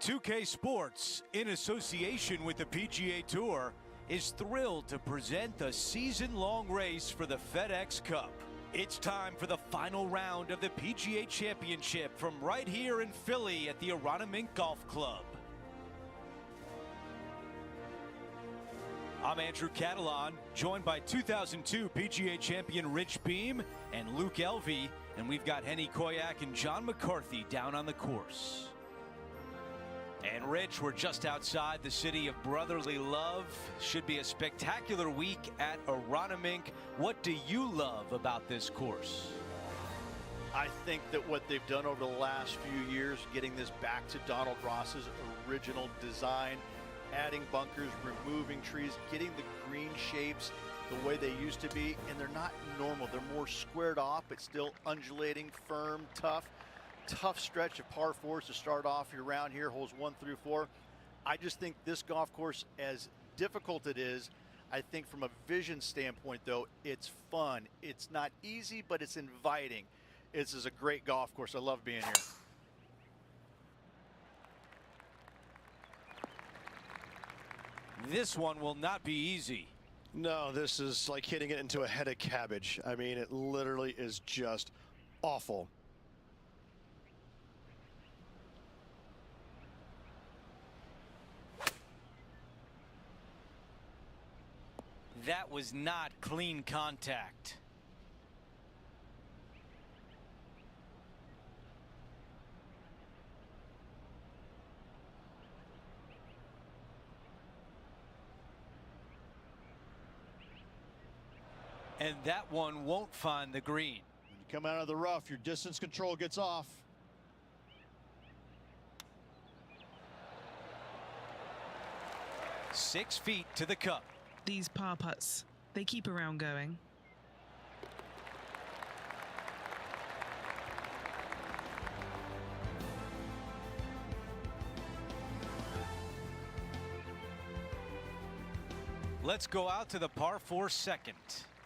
2K Sports, in association with the PGA Tour, is thrilled to present the season-long race for the FedEx Cup. It's time for the final round of the PGA Championship from right here in Philly at the Aronimink Golf Club. I'm Andrew Catalan, joined by 2002 PGA champion Rich Beem and Luke Elvey, and we've got Henny Koyak and John McCarthy down on the course. And Rich, we're just outside the city of brotherly love. Should be a spectacular week at Aronimink. What do you love about this course? I think that what they've done over the last few years, getting this back to Donald Ross's original design, adding bunkers, removing trees, getting the green shapes the way they used to be, and they're not normal. They're more squared off, but still undulating, firm, tough. Tough stretch of par fours to start off your round here, holes 1 through 4. I just think this golf course, as difficult it is, I think from a vision standpoint, though, it's fun. It's not easy, but it's inviting. This is a great golf course. I love being here. This one will not be easy. No, this is like hitting it into a head of cabbage. I mean, it literally is just awful. That was not clean contact. And that one won't find the green. When you come out of the rough, your distance control gets off. Six feet to the cup. These par putts, they keep a round going. Let's go out to the par 4 second.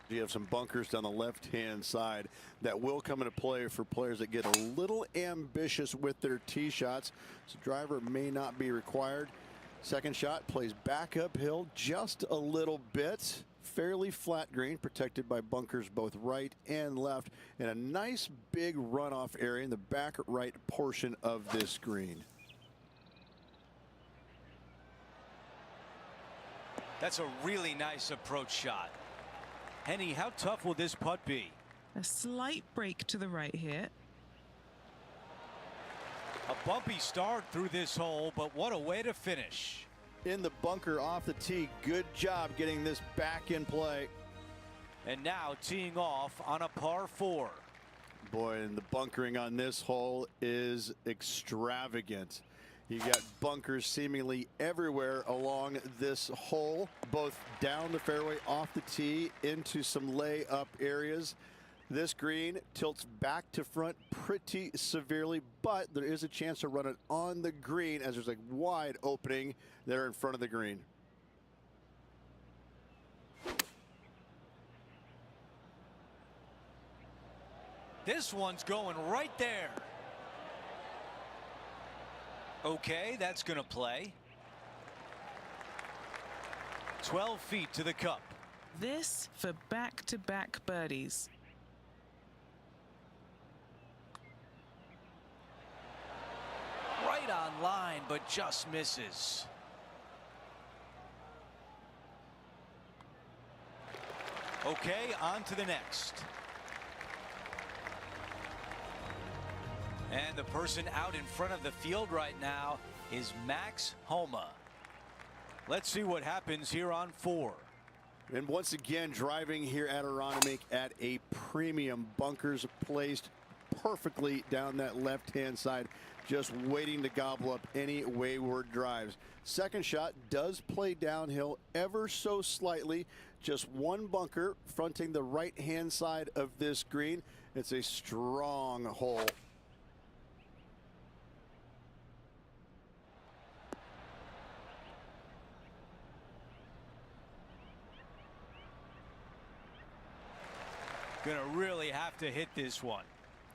You have some bunkers down the left-hand side that will come into play for players that get a little ambitious with their tee shots. So driver may not be required. Second shot plays back uphill just a little bit. Fairly flat green, protected by bunkers both right and left, and a nice big runoff area in the back right portion of this green. That's a really nice approach shot. Henny, how tough will this putt be? A slight break to the right here. A bumpy start through this hole, but what a way to finish. In the bunker off the tee. Good job getting this back in play. And now teeing off on a par 4. Boy, and the bunkering on this hole is extravagant. You got bunkers seemingly everywhere along this hole, both down the fairway, off the tee, into some layup areas. This green tilts back to front pretty severely, but there is a chance to run it on the green as there's a wide opening there in front of the green. This one's going right there. Okay, that's going to play. 12 feet to the cup. This for back-to-back birdies. Right on line, but just misses. Okay, on to the next. And the person out in front of the field right now is Max Homa. Let's see what happens here on 4. And once again, driving here at Aronimink at a premium. Bunkers placed perfectly down that left-hand side, just waiting to gobble up any wayward drives. Second shot does play downhill ever so slightly. Just one bunker fronting the right-hand side of this green. It's a strong hole. Gonna really have to hit this one.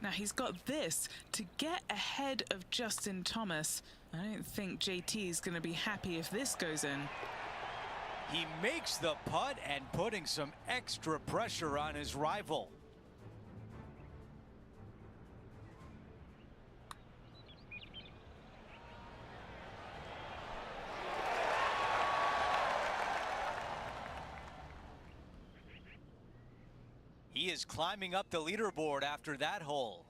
Now he's got this to get ahead of Justin Thomas. I don't think JT is going to be happy if this goes in. He makes the putt and putting some extra pressure on his rival. He is climbing up the leaderboard after that hole.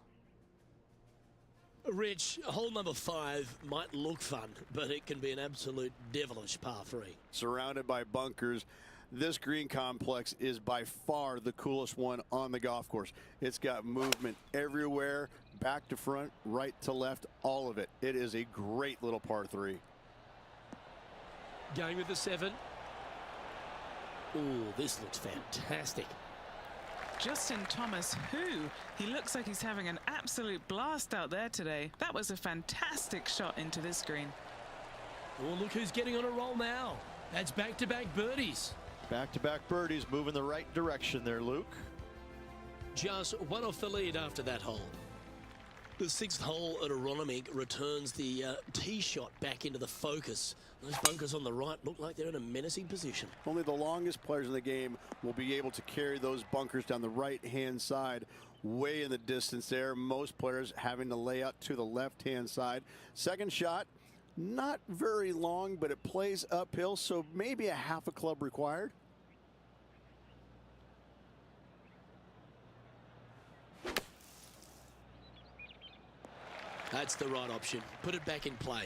Rich, hole number 5 might look fun, but it can be an absolute devilish par 3. Surrounded by bunkers, this green complex is by far the coolest one on the golf course. It's got movement everywhere, back to front, right to left, all of it. It is a great little par 3. Going with the 7. Ooh, this looks fantastic. Justin Thomas, he looks like he's having an absolute blast out there today. That was a fantastic shot into this green. Oh, look who's getting on a roll now. That's back-to-back birdies. Back-to-back birdies, move in the right direction there, Luke. Just one off the lead after that hole. The 6th hole at Aronimink returns the tee shot back into the focus. Those bunkers on the right look like they're in a menacing position. Only the longest players in the game will be able to carry those bunkers down the right-hand side, way in the distance there. Most players having to lay out to the left-hand side. Second shot, not very long, but it plays uphill, so maybe a half a club required. That's the right option. Put it back in play.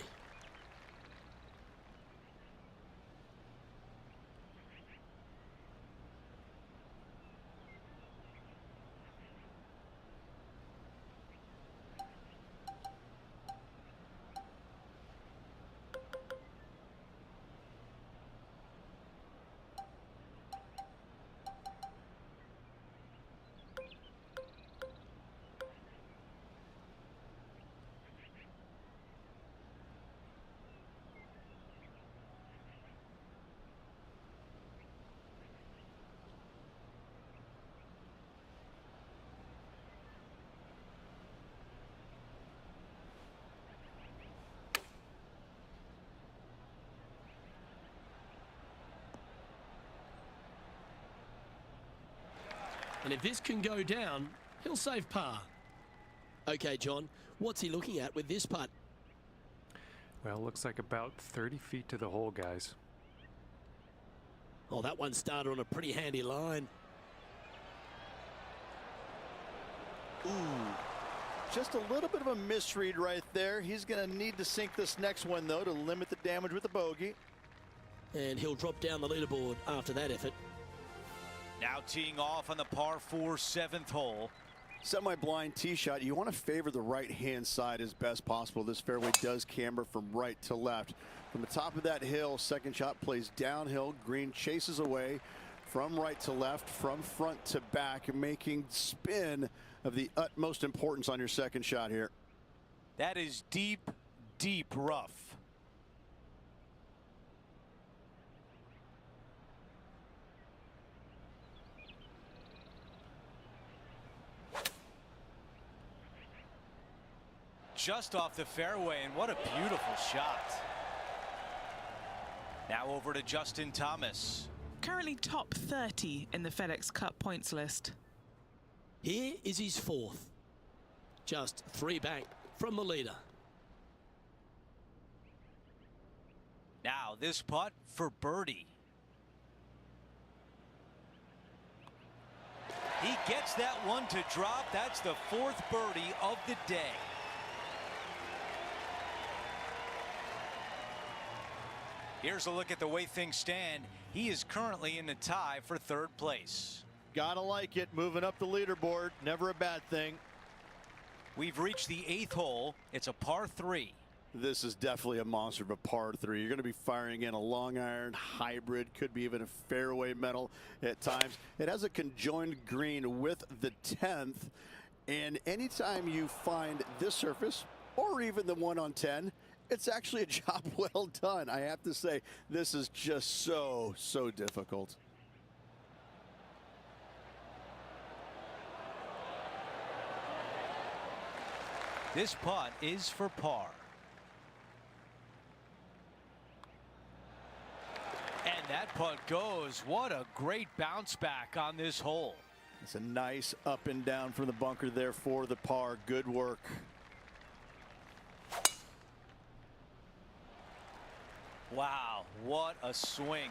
And if this can go down, he'll save par. Okay, John, what's he looking at with this putt? Well, looks like about 30 feet to the hole, guys. Oh, that one started on a pretty handy line. Ooh, just a little bit of a misread right there. He's going to need to sink this next one, though, to limit the damage with the bogey. And he'll drop down the leaderboard after that effort. Now teeing off on the par 4 7th hole. Semi-blind tee shot. You want to favor the right-hand side as best possible. This fairway does camber from right to left. From the top of that hill, second shot plays downhill. Green chases away from right to left, from front to back, making spin of the utmost importance on your second shot here. That is deep, deep rough. Just off the fairway, and what a beautiful shot. Now over to Justin Thomas. Currently top 30 in the FedEx Cup points list. Here is his 4th. Just 3 back from the leader. Now this putt for birdie. He gets that one to drop. That's the 4th birdie of the day. Here's a look at the way things stand. He is currently in the tie for 3rd place. Gotta like it, moving up the leaderboard, never a bad thing. We've reached the 8th hole. It's a par 3. This is definitely a monster of a par 3. You're going to be firing in a long iron hybrid, could be even a fairway metal at times. It has a conjoined green with the 10th, and anytime you find this surface or even the one on 10, it's actually a job well done. I have to say, this is just so difficult. This putt is for par. putt goes. What a great bounce back on this hole. It's a nice up and down from the bunker there for the par. Good work. Wow, what a swing.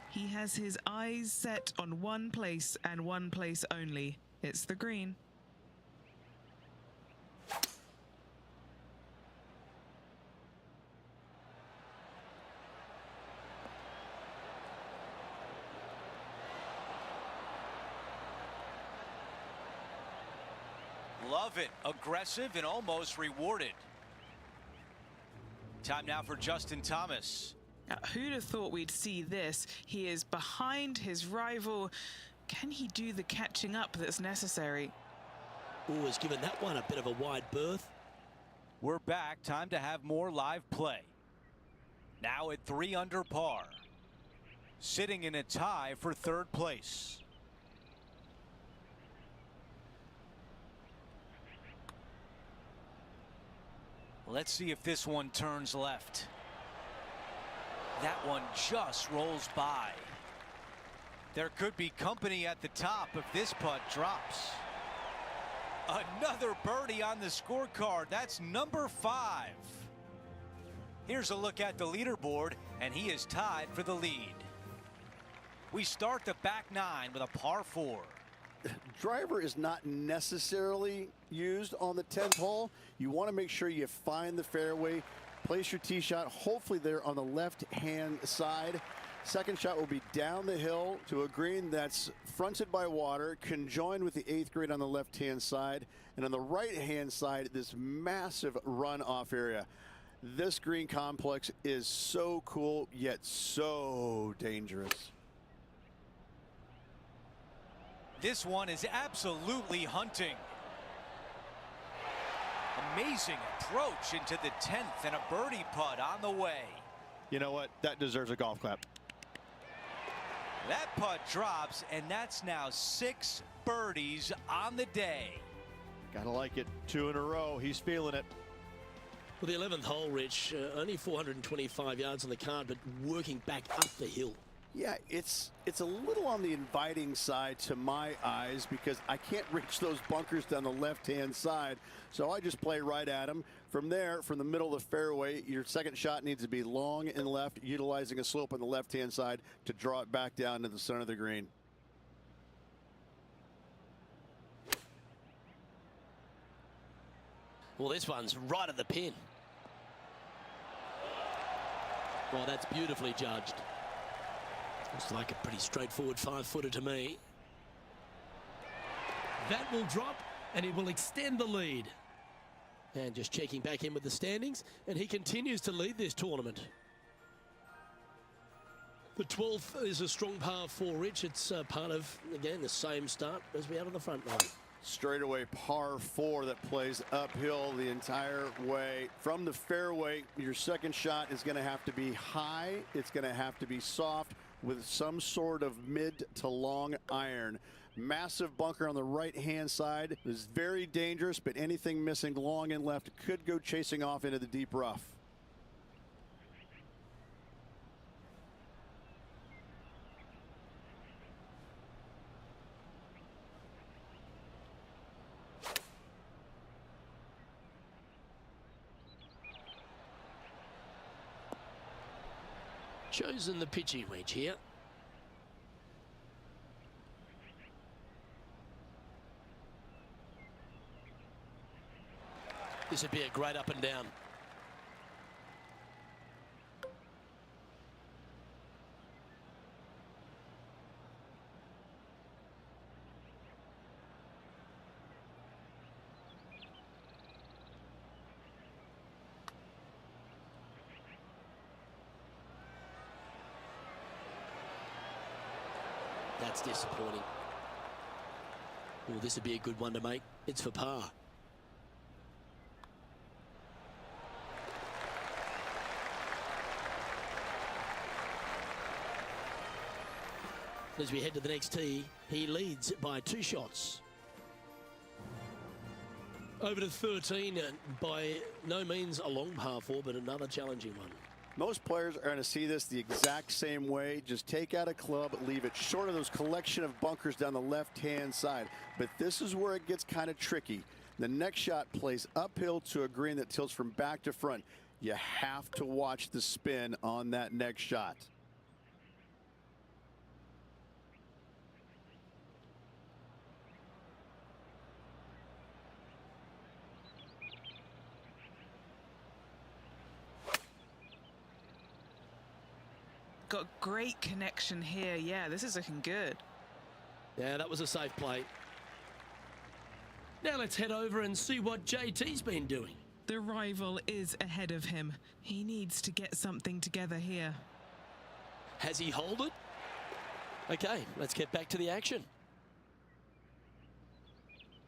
He has his eyes set on one place and one place only. It's the green. Love it. Aggressive and almost rewarded. Time now for Justin Thomas. Who'd have thought we'd see this? He is behind his rival. Can he do the catching up that's necessary? Oh, has given that one a bit of a wide berth. We're back. Time to have more live play. Now at 3 under par. Sitting in a tie for third place. Let's see if this one turns left. That one just rolls by. There could be company at the top if this putt drops. Another birdie on the scorecard. That's number 5. Here's a look at the leaderboard, and he is tied for the lead. We start the back 9 with a par 4. Driver is not necessarily used on the 10th hole. You want to make sure you find the fairway, place your tee shot, hopefully there on the left-hand side. Second shot will be down the hill to a green that's fronted by water, conjoined with the 8th green on the left-hand side. And on the right-hand side, this massive runoff area. This green complex is so cool, yet so dangerous. This one is absolutely hunting. Amazing approach into the 10th and a birdie putt on the way. You know what? That deserves a golf clap. That putt drops, and that's now 6 birdies on the day. Gotta like it. 2 in a row. He's feeling it. Well, the 11th hole, Rich, only 425 yards on the card, but working back up the hill. Yeah, it's a little on the inviting side to my eyes because I can't reach those bunkers down the left-hand side. So I just play right at them. From there, from the middle of the fairway, your second shot needs to be long and left, utilizing a slope on the left-hand side to draw it back down to the center of the green. Well, this one's right at the pin. Well, that's beautifully judged. Looks like a pretty straightforward 5-footer to me. That will drop, and it will extend the lead. And just checking back in with the standings, and he continues to lead this tournament. The 12th is a strong par 4, Rich. It's part of, again, the same start as we had on the front line. Straightaway par 4 that plays uphill the entire way. From the fairway, your second shot is going to have to be high. It's going to have to be soft with some sort of mid to long iron. Massive bunker on the right-hand side is very dangerous, but anything missing long and left could go chasing off into the deep rough. Chosen the pitching wedge here. This would be a great up and down. That's disappointing. Well, this would be a good one to make. It's for par. As we head to the next tee, he leads by 2 shots. Over to 13, by no means a long par 4, but another challenging one. Most players are going to see this the exact same way. Just take out a club, leave it short of those collection of bunkers down the left-hand side. But this is where it gets kind of tricky. The next shot plays uphill to a green that tilts from back to front. You have to watch the spin on that next shot. Got great connection here. Yeah, this is looking good. Yeah, that was a safe play. Now let's head over and see what JT's been doing. The rival is ahead of him. He needs to get something together here. Has he holed it? Okay, let's get back to the action.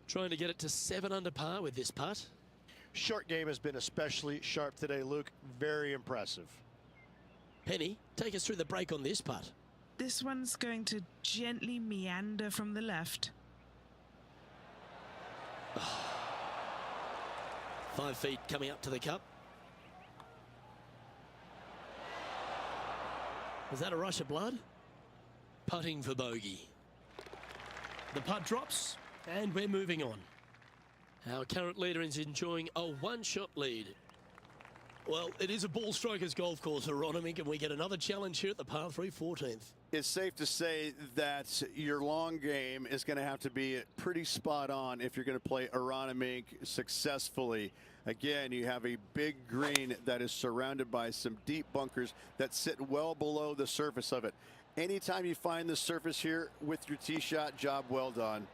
Trying to get it to 7 under par with this putt. Short game has been especially sharp today, Luke. Very impressive. Penny, take us through the break on this putt. This one's going to gently meander from the left. 5 feet coming up to the cup. Was that a rush of blood? Putting for bogey. The putt drops, and we're moving on. Our current leader is enjoying a one-shot lead. Well, it is a ball strikers golf course, Aronimink, and we get another challenge here at the par 3 14th. It's safe to say that your long game is going to have to be pretty spot on if you're going to play Aronimink successfully. Again, you have a big green that is surrounded by some deep bunkers that sit well below the surface of it. Anytime you find the surface here with your tee shot, job well done.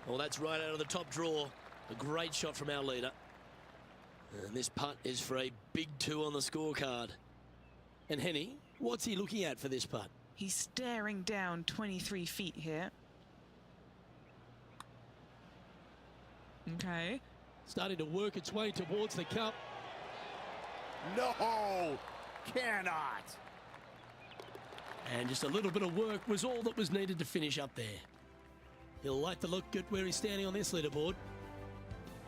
Well, that's right out of the top draw. A great shot from our leader. And this putt is for a big 2 on the scorecard. And Henny, what's he looking at for this putt? He's staring down 23 feet here. Okay. Starting to work its way towards the cup. No, cannot. And just a little bit of work was all that was needed to finish up there. He'll like to look at where he's standing on this leaderboard.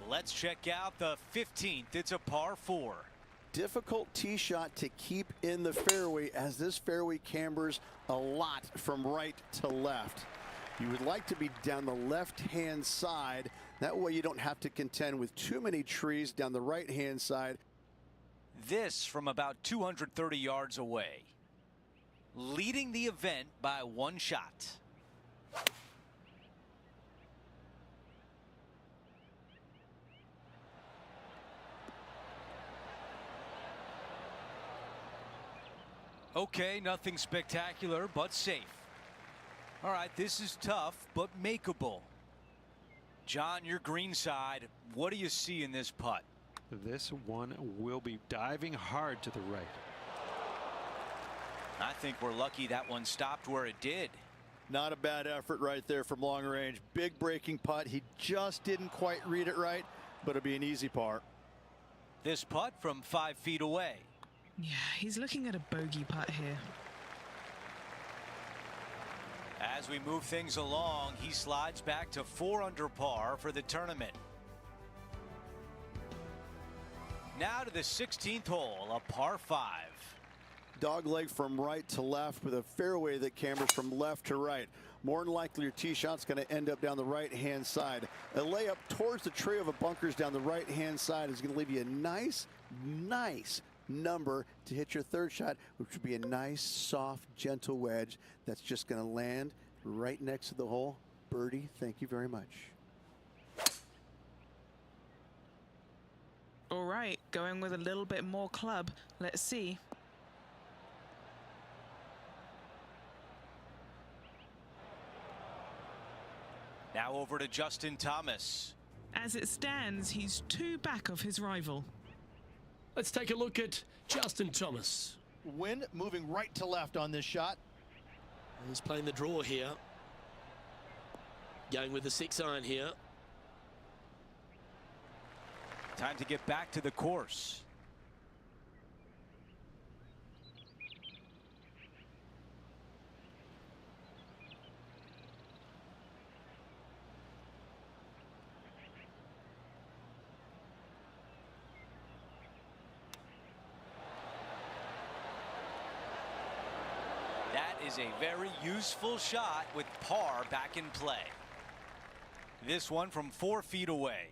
Let's check out the 15th. It's a par 4. Difficult tee shot to keep in the fairway as this fairway cambers a lot from right to left. You would like to be down the left-hand side. That way you don't have to contend with too many trees down the right-hand side. This from about 230 yards away. Leading the event by 1 shot. Okay, nothing spectacular, but safe. All right, this is tough, but makeable. John, your green side, what do you see in this putt? This one will be diving hard to the right. I think we're lucky that one stopped where it did. Not a bad effort right there from long range. Big breaking putt. He just didn't quite read it right, but it'll be an easy par. This putt from 5 feet away. Yeah, he's looking at a bogey putt here. As we move things along, he slides back to 4 under par for the tournament. Now to the 16th hole, a par 5. Dogleg from right to left with a fairway that cambers from left to right. More than likely your tee shot's going to end up down the right-hand side. A layup towards the trio of bunkers down the right-hand side is going to leave you a nice number to hit your third shot, which would be a nice, soft, gentle wedge that's just going to land right next to the hole. Birdie, thank you very much. All right, going with a little bit more club. Let's see. Now over to Justin Thomas. As it stands, he's 2 back of his rival. Let's take a look at Justin Thomas. Wind moving right to left on this shot. He's playing the draw here. Going with the 6-iron here. Time to get back to the course. That is a very useful shot with par back in play. This one from 4 feet away.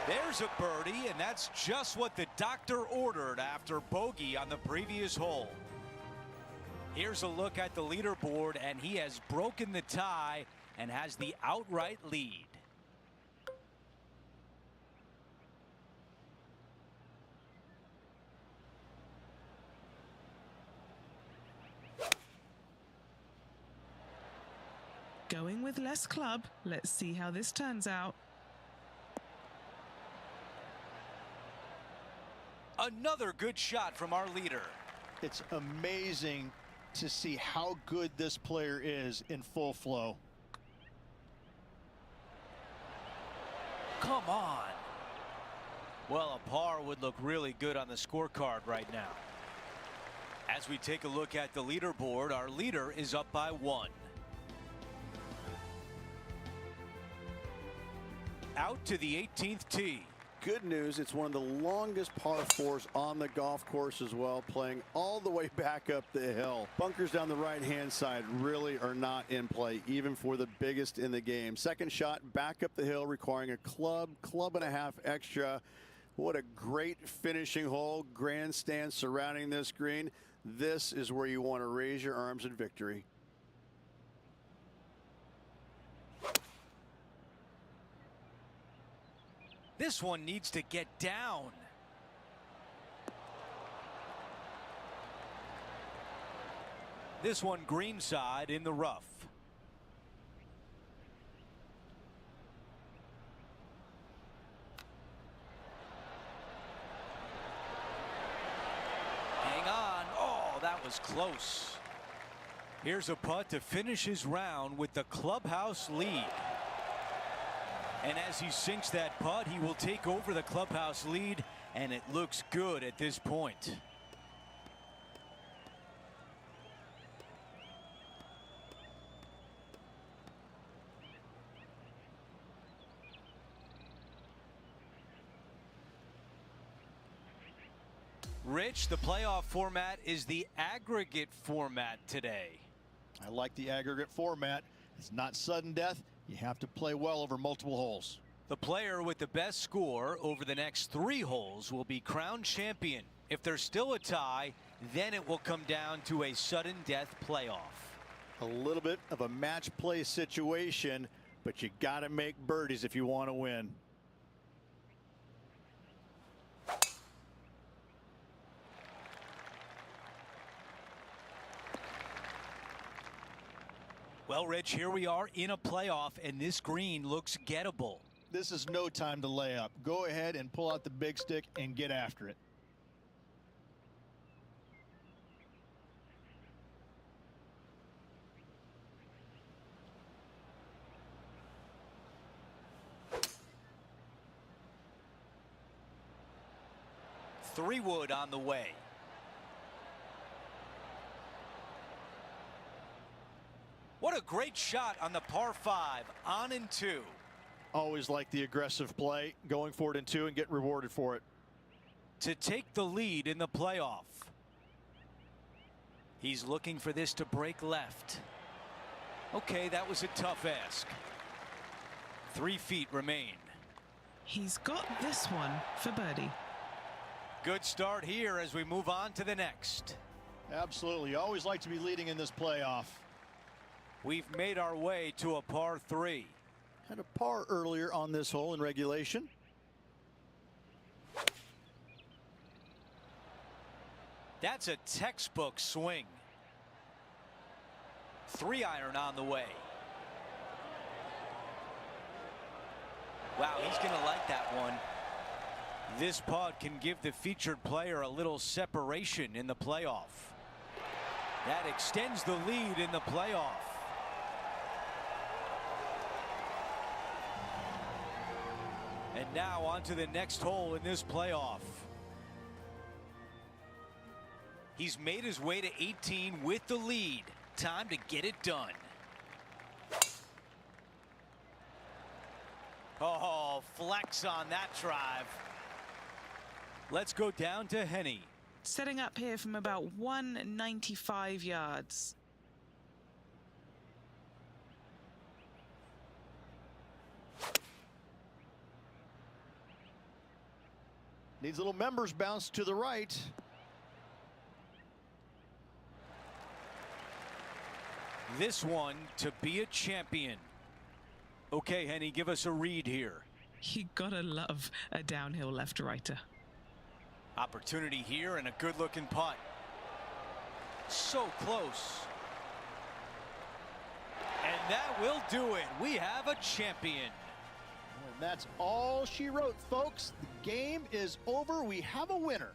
There's a birdie, and that's just what the doctor ordered after bogey on the previous hole. Here's a look at the leaderboard, and he has broken the tie and has the outright lead. Going with less club. Let's see how this turns out. Another good shot from our leader. It's amazing to see how good this player is in full flow. Come on. Well, a par would look really good on the scorecard right now. As we take a look at the leaderboard, our leader is up by 1. Out to the 18th tee. Good news, it's one of the longest par 4s on the golf course as well, playing all the way back up the hill. Bunkers down the right-hand side really are not in play, even for the biggest in the game. Second shot back up the hill, requiring a club and a half extra. What a great finishing hole. Grandstand surrounding this green. This is where you want to raise your arms in victory. This one needs to get down. This one greenside in the rough. Hang on. Oh, that was close. Here's a putt to finish his round with the clubhouse lead. And as he sinks that putt, he will take over the clubhouse lead, and it looks good at this point. Rich, the playoff format is the aggregate format today. I like the aggregate format. It's not sudden death. You have to play well over multiple holes. The player with the best score over the next 3 holes will be crowned champion. If there's still a tie, then it will come down to a sudden death playoff. A little bit of a match play situation, but you got to make birdies if you want to win. Well, Rich, here we are in a playoff, and this green looks gettable. This is no time to lay up. Go ahead and pull out the big stick and get after it. Three wood on the way. What a great shot on the par 5, on in 2. Always like the aggressive play, going for it in 2 and get rewarded for it. To take the lead in the playoff. He's looking for this to break left. Okay, that was a tough ask. 3 feet remain. He's got this one for birdie. Good start here as we move on to the next. Absolutely. You always like to be leading in this playoff. We've made our way to a par 3. Had a par earlier on this hole in regulation. That's a textbook swing. 3-iron on the way. Wow, he's going to like that one. This putt can give the featured player a little separation in the playoff. That extends the lead in the playoff. And now on to the next hole in this playoff. He's made his way to 18 with the lead. Time to get it done. Oh, flex on that drive. Let's go down to Henny. Setting up here from about 195 yards. Needs a little members bounce to the right. This one to be a champion. Okay, Henny, give us a read here. You gotta love a downhill left-righter. Opportunity here and a good-looking putt. So close. And that will do it. We have a champion. And that's all she wrote, folks. The game is over. We have a winner.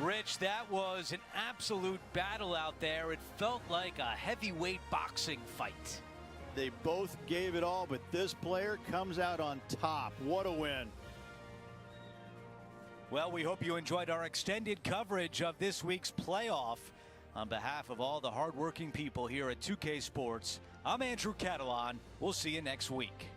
Rich, that was an absolute battle out there. It felt like a heavyweight boxing fight. They both gave it all, but this player comes out on top. What a win. Well, we hope you enjoyed our extended coverage of this week's playoff. On behalf of all the hardworking people here at 2K Sports, I'm Andrew Catalan. We'll see you next week.